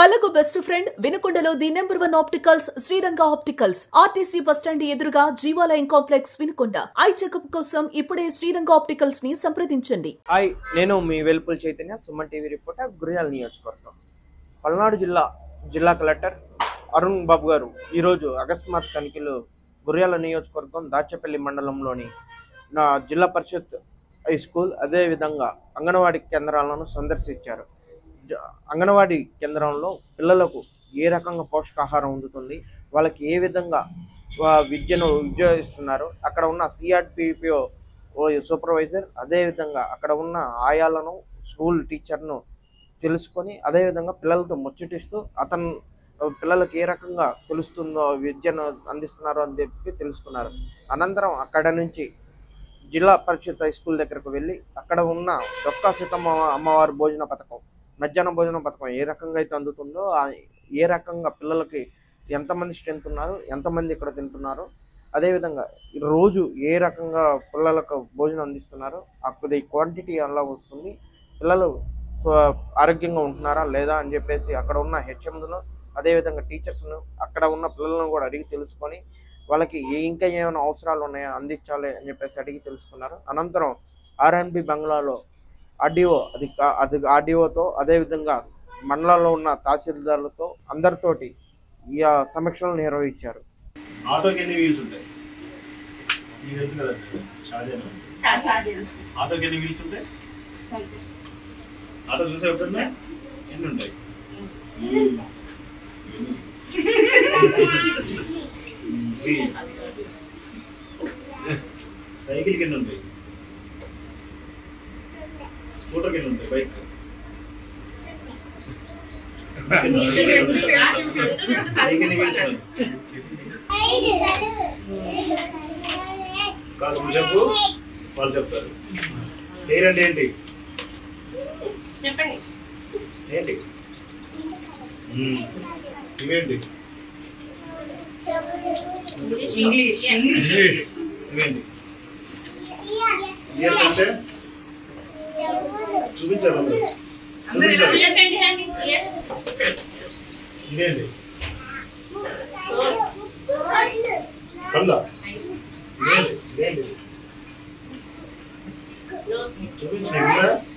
కళకు best friend వినుకొండలో the number 1 opticals Sriranga opticals RTC bus stand ఎదురుగా Jeevalayam complex Vinukonda. Eye checkup కోసం ఇప్పుడే శ్రీరంగ ఆప్టికల్స్ ని సంప్రదించండి. హాయ్, నేను మీ వెల్పుల్ చైతన్య, సుమన్ టీవీ రిపోర్టర్, గురియాల నియోజకవర్గం. పల్నాడు జిల్లా కలెక్టర్ అరుణ్ బాబు గారు ఈరోజు అకస్మాత్ తనిఖీలు గురియాల నియోజకవర్గం దాచేపల్లి మండలంలోని జిల్లా పరిషత్ హై స్కూల్ అదేవిధంగా అంగన్వాడీ కేంద్రాలను సందర్శించారు. అంగన్వాడీ కేంద్రంలో పిల్లలకు ఏ రకంగా పోషకాహారం అందుతుంది, వాళ్ళకి ఏ విధంగా విద్యను ఇస్తున్నారు, అక్కడ ఉన్న సిఆర్పిపిఓ సూపర్వైజర్ అదేవిధంగా అక్కడ ఉన్న ఆయాలను స్కూల్ టీచర్ను తెలుసుకొని అదేవిధంగా పిల్లలతో ముచ్చటిస్తూ అతను పిల్లలకు ఏ రకంగా తెలుస్తుందో విద్యను అందిస్తున్నారో అని చెప్పి తెలుసుకున్నారు. అనంతరం అక్కడ నుంచి జిల్లా పరిషత్ హై స్కూల్ దగ్గరకు వెళ్ళి అక్కడ ఉన్న డొక్కా సీతమ్మ అమ్మవారి భోజన పథకం, మధ్యాహ్న భోజన పథకం ఏ రకంగా అయితే అందుతుందో, ఏ రకంగా పిల్లలకి ఎంతమంది స్ట్రెంత్ ఉన్నారు, ఎంతమంది ఇక్కడ తింటున్నారు, అదేవిధంగా రోజు ఏ రకంగా పిల్లలకు భోజనం అందిస్తున్నారు, అక్కడ క్వాంటిటీ ఎలా వస్తుంది, పిల్లలు ఆరోగ్యంగా ఉంటున్నారా లేదా అని చెప్పేసి అక్కడ ఉన్న హెచ్ఎంలను అదేవిధంగా టీచర్స్ను అక్కడ ఉన్న పిల్లలను కూడా అడిగి తెలుసుకొని వాళ్ళకి ఇంకా ఏమైనా అవసరాలు ఉన్నాయో అందించాలి అని చెప్పేసి అడిగి తెలుసుకున్నారు. అనంతరం ఆర్ఎన్బి బంగ్లాలో ఆర్డీఓతో అదేవిధంగా మండలంలో ఉన్న తహసీల్దార్లతో అందరితోటి ఈ సమీక్షలు నిర్వహించారు. ఆటోకి ఎన్ని వీల్స్ ఉంటాయి? తెలుసు కదండి, ఆటోకి ఎన్ని వీల్స్ ఉంటాయి? ఆటో చూసే ఎప్పుడన్నా ఎన్ని ఉంటాయి? సైకిల్కి ఎన్ని ఉంటాయి? స్కూటర్కి ఎన్ని ఉంటాయి? బైక్ కాదు, నువ్వు చెప్పు, వాళ్ళు చెప్తారు. ఎయిర్ అంటే ఏంటి? చెప్పండి. ఏంటి ఇవేంటి? ఇంగ్లీష్. ఇవేంటి? ఇయర్స్ అంటే చూపించాలి. ఇదేంటి? కళ్ళ ఇదేంటి? చూపించండి.